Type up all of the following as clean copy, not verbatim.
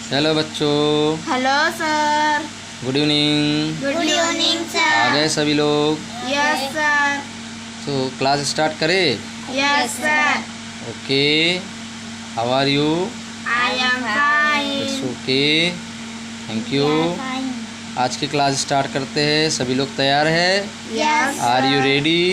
Hello बच्चों। Hello sir. Good evening. Good evening आ sir. गए सभी लोग। Yes sir. तो क्लास स्टार्ट करें। Yes sir. Okay, how are you? I am it's fine. Okay, thank you. आज की क्लास स्टार्ट करते हैं। सभी लोग तैयार है? Yes are you ready?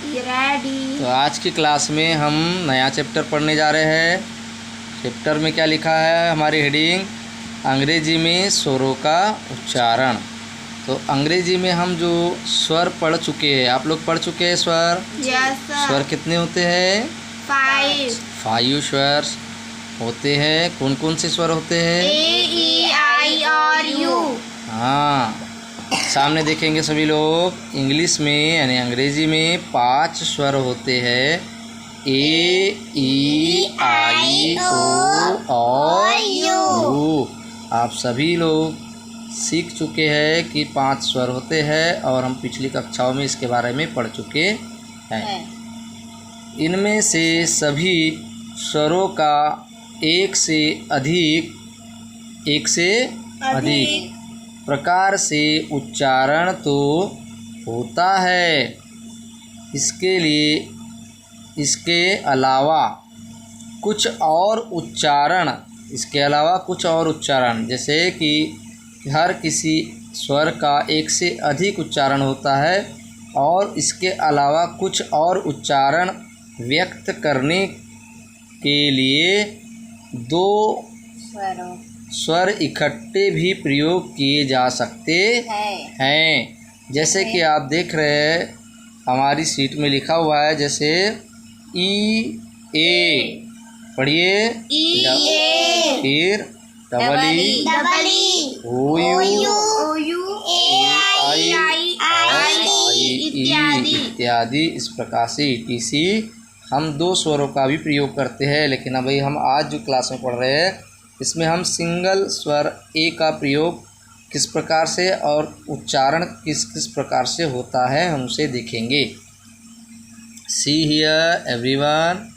Ready. तो आज की क्लास में हम नया चैप्टर पढ़ने जा रहे हैं। चैप्टर में क्या लिखा है? हमारी हेडिंग अंग्रेजी में स्वरों का उच्चारण। तो अंग्रेजी में हम जो स्वर पढ़ चुके हैं, आप लोग पढ़ चुके हैं स्वर। Yes sir. स्वर कितने होते हैं? 5 स्वर होते हैं। कौन कौन से स्वर होते हैं? A E I और U। हाँ, सामने देखेंगे सभी लोग। इंग्लिश में यानी अंग्रेजी में 5 स्वर होते हैं। A E I O और U। आप सभी लोग सीख चुके हैं कि 5 स्वर होते हैं और हम पिछली कक्षाओं में इसके बारे में पढ़ चुके हैं। इनमें से सभी स्वरों का एक से अधिक प्रकार से उच्चारण तो होता है। इसके अलावा कुछ और उच्चारण जैसे कि हर किसी स्वर का एक से अधिक उच्चारण होता है और इसके अलावा कुछ और उच्चारण व्यक्त करने के लिए 2 स्वर इकट्ठे भी प्रयोग किए जा सकते हैं। जैसे कि आप देख रहे हैं हमारी शीट में लिखा हुआ है, जैसे ई ए, पढ़िए। फिर डबल ई, ओ यू, आई इत्यादि। इस प्रकार से ETC हम 2 स्वरों का भी प्रयोग करते हैं। लेकिन अभी हम आज जो क्लास में पढ़ रहे हैं इसमें हम सिंगल स्वर ए का प्रयोग किस प्रकार से और उच्चारण किस किस प्रकार से होता है हम उसे देखेंगे। See here everyone.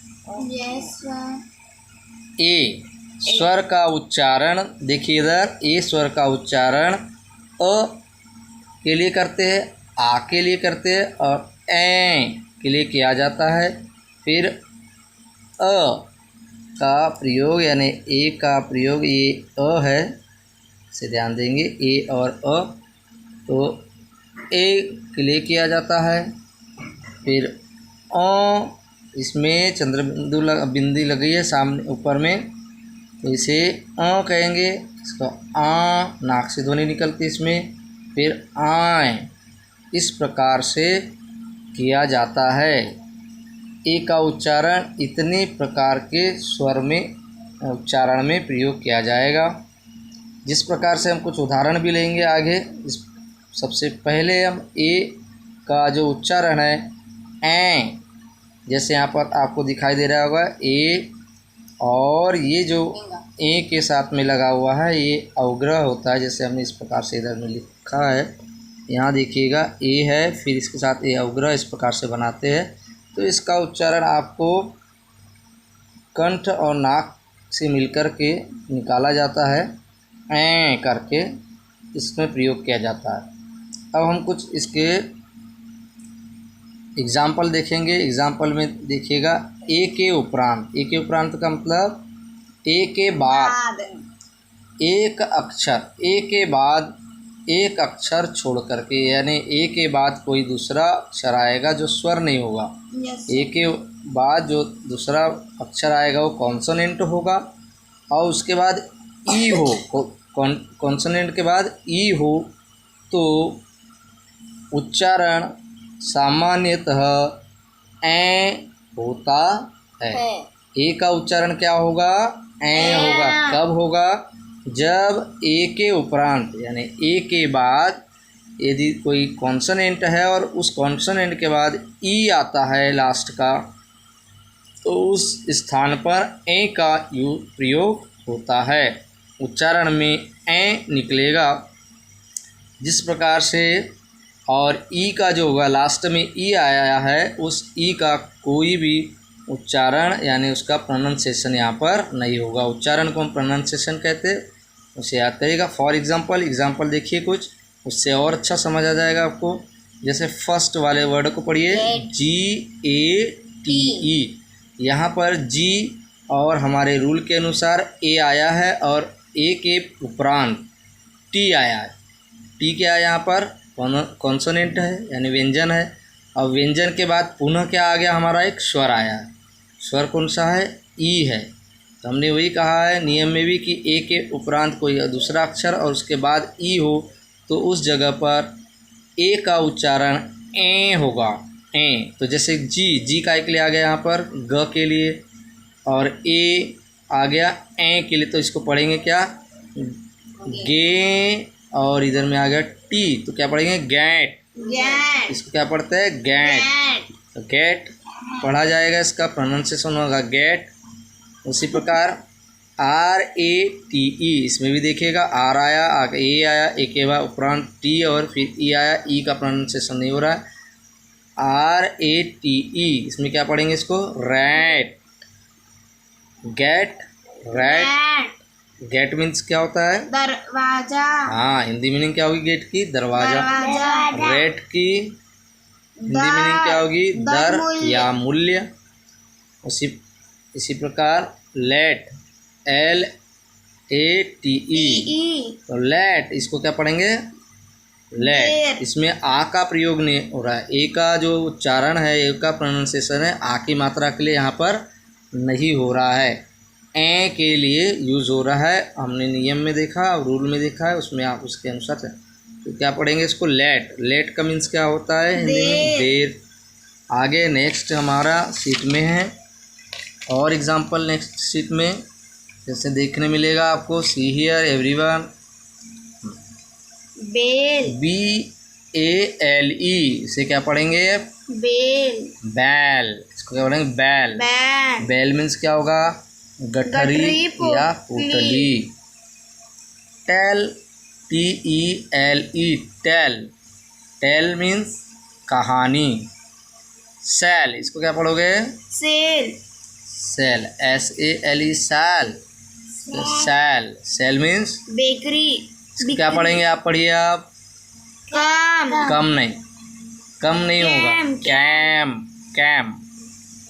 Yes sir. ए स्वर का उच्चारण देखिए इधर। ए स्वर का उच्चारण अ के लिए करते हैं, आ के लिए करते हैं और ए के लिए किया जाता है। फिर अ का प्रयोग यानी ए का प्रयोग, ये अ है, इसे ध्यान देंगे। ए और अ, तो ए के लिए किया जाता है। फिर अ, इसमें चंद्रबिंदु बिंदी लगी है सामने ऊपर में, तो इसे अ कहेंगे। इसका आ, नाक से ध्वनि निकलती इसमें। फिर आए, इस प्रकार से किया जाता है। ए का उच्चारण इतने प्रकार के स्वर में उच्चारण में प्रयोग किया जाएगा, जिस प्रकार से हम कुछ उदाहरण भी लेंगे आगे। सबसे पहले हम ए का जो उच्चारण है ए, जैसे यहाँ पर आपको दिखाई दे रहा होगा ए, और ये जो ए के साथ में लगा हुआ है ये अवग्रह होता है। जैसे हमने इस प्रकार से इधर में लिखा है, यहाँ देखिएगा ए है, फिर इसके साथ ए अवग्रह, इस प्रकार से बनाते हैं। तो इसका उच्चारण आपको कंठ और नाक से मिलकर के निकाला जाता है, ऐ करके इसमें प्रयोग किया जाता है। अब हम कुछ इसके एग्जाम्पल देखेंगे। एग्जाम्पल में देखिएगा ए के उपरांत का मतलब ए के बाद एक अक्षर, ए के बाद एक अक्षर छोड़ करके, यानी ए के बाद कोई दूसरा अक्षर आएगा जो स्वर नहीं होगा। ए के बाद जो दूसरा अक्षर आएगा वो कॉन्सोनेंट होगा, और उसके बाद ई हो, कॉन्सोनेंट के बाद ई हो, तो उच्चारण सामान्यतः ए होता है। ए का उच्चारण क्या होगा? ए होगा। कब होगा? जब ए के उपरांत यानी ए के बाद यदि कोई कॉन्सोनेंट है और उस कॉन्सोनेंट के बाद ई आता है लास्ट का, तो उस स्थान पर ए का प्रयोग होता है। उच्चारण में ए निकलेगा जिस प्रकार से, और ई का जो होगा लास्ट में ई आया है, उस ई का कोई भी उच्चारण यानी उसका प्रोनाउंसिएशन यहाँ पर नहीं होगा। उच्चारण को हम प्रोनाउंसिएशन कहते हैं, उसे याद करिएगा। फॉर एग्जाम्पल देखिए कुछ, उससे और अच्छा समझ आ जाएगा आपको। जैसे फर्स्ट वाले वर्ड को पढ़िए, GATE। यहाँ पर जी और हमारे रूल के अनुसार ए आया है और ए के उपरांत टी आया है। टी क्या है यहाँ पर? कॉन्सोनेंट है यानी व्यंजन है। और व्यंजन के बाद पुनः क्या आ गया? हमारा एक स्वर आया है। स्वर कौन सा है? ई है। तो हमने वही कहा है नियम में भी कि ए के उपरांत कोई दूसरा अक्षर और उसके बाद ई हो तो उस जगह पर ए का उच्चारण ए होगा, ए। तो जैसे जी का एक लिए आ गया यहाँ पर ग के लिए, और ए आ गया ए के लिए, तो इसको पढ़ेंगे क्या? गे। और इधर में आ गया टी, तो क्या पढ़ेंगे? गैट। Get. इसको क्या पढ़ते हैं? गैट। Get. तो गैट पढ़ा जाएगा, इसका प्रोनाउंसिएशन होगा गैट। उसी प्रकार RATE, इसमें भी देखिएगा आर आया, ए आया, ए के बाद उपरांत टी और फिर ई आया, ई का प्रोनाउंसिएशन नहीं हो रहा है। RATE, इसमें क्या पढ़ेंगे? इसको rat. Get, rat. Get. Get means क्या होता है? दरवाजा. हाँ, हिंदी मीनिंग क्या होगी गेट की? दरवाजा। दरवाजा. रेट की हिंदी मीनिंग क्या होगी? दर या मूल्य। इसी प्रकार लेट, LATE, E. तो लेट, इसको क्या पढ़ेंगे? लेट। इसमें आ का प्रयोग नहीं हो रहा है, ए का जो उच्चारण है, ए का प्रोनाउंसिएशन है, आ की मात्रा के लिए यहाँ पर नहीं हो रहा है, ए के लिए यूज़ हो रहा है। हमने नियम में देखा और रूल में देखा है, उसमें आप उसके अनुसार तो क्या पढ़ेंगे इसको? लेट। लेट का मीन्स क्या होता है हिंदी में? देर। आगे नेक्स्ट हमारा सीट में है और एग्जाम्पल नेक्स्ट सीट में जैसे देखने मिलेगा आपको। See here everyone, bale. BALE, इसे क्या पढ़ेंगे? बेल. बैल। इसको क्या पढ़ेंगे? बैल। बैल. बैल मीन्स क्या होगा? गठरी गठरी, या पोटली। पोटली। Tale, TELE, tale. Tale means कहानी। सेल, इसको क्या पढ़ोगे? Sale. Sale, SALE, sale. Sale, sale means bakery. क्या पढ़ेंगे आप? पढ़िए आप। कम. कम नहीं, कम नहीं होगा। Came. Came, came.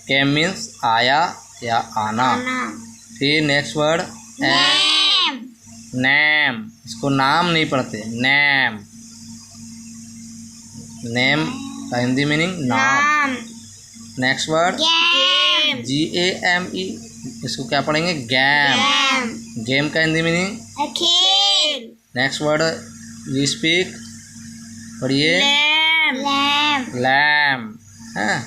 Came means आया या आना। फिर नेक्स्ट वर्ड नैम. नेम, इसको नाम नहीं पढ़ते, नेम। नेम का हिंदी मीनिंग नाम। नाम. Next word game. GAME, इसको क्या पढ़ेंगे? गैम। गेम. गेम का हिंदी मीनिंग? खेल. नेक्स्ट वर्ड वी स्पीक, पढ़िए। लैम. लैम. लैम है।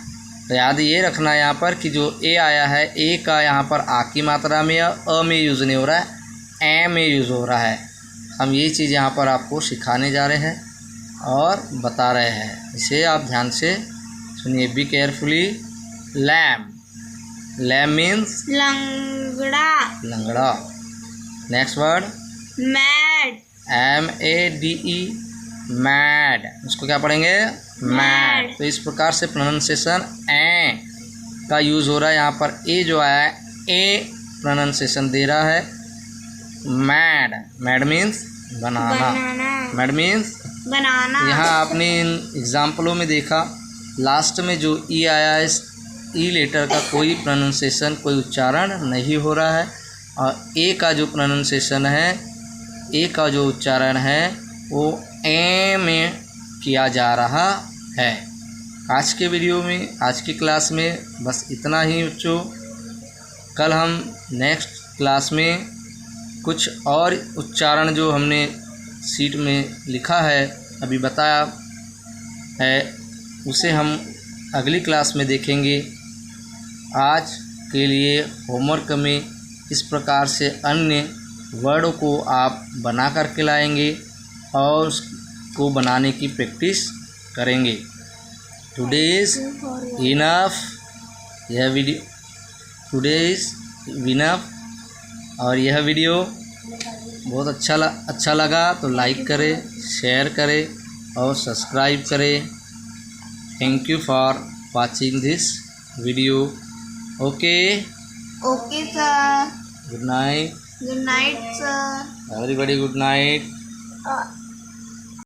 तो याद ये रखना यहाँ पर कि जो ए आया है, ए का यहाँ पर आ की मात्रा में या अ में यूज़ नहीं हो रहा है, ए में यूज़ हो रहा है। हम ये चीज़ यहाँ पर आपको सिखाने जा रहे हैं और बता रहे हैं, इसे आप ध्यान से सुनिए। Be carefully. Lame, lame means लंगड़ा. लंगड़ा। Next word made. MADE, made. उसको क्या पढ़ेंगे? मैड। तो इस प्रकार से प्रोनाउंसिएशन ए का यूज़ हो रहा है। यहाँ पर ए जो आया है, ए प्रोनाउंसिएशन दे रहा है। मैड, मैड मीन्स बनाना। मैड मीन्स बनाना. यहाँ आपने इन एग्जाम्पलों में देखा, लास्ट में जो ई आया है, इस ई लेटर का कोई प्रोनाउंसिएशन, कोई उच्चारण नहीं हो रहा है। और ए का जो प्रोनाउंसिएशन है, ए का जो उच्चारण है वो ए में किया जा रहा है। आज के वीडियो में, आज की क्लास में बस इतना ही बच्चों। कल हम नेक्स्ट क्लास में कुछ और उच्चारण जो हमने सीट में लिखा है, अभी बताया है, उसे हम अगली क्लास में देखेंगे। आज के लिए होमवर्क में इस प्रकार से अन्य वर्डों को आप बना कर के लाएंगे और उसको बनाने की प्रैक्टिस करेंगे। टुडे इज़ इनफ, यह वीडियो टुडे इज़ इनफ। और यह वीडियो बहुत अच्छा लगा तो लाइक करें, शेयर करें और सब्सक्राइब करें। Thank you for watching this video. Okay, okay sir. Good night. Good night, sir. Everybody good night.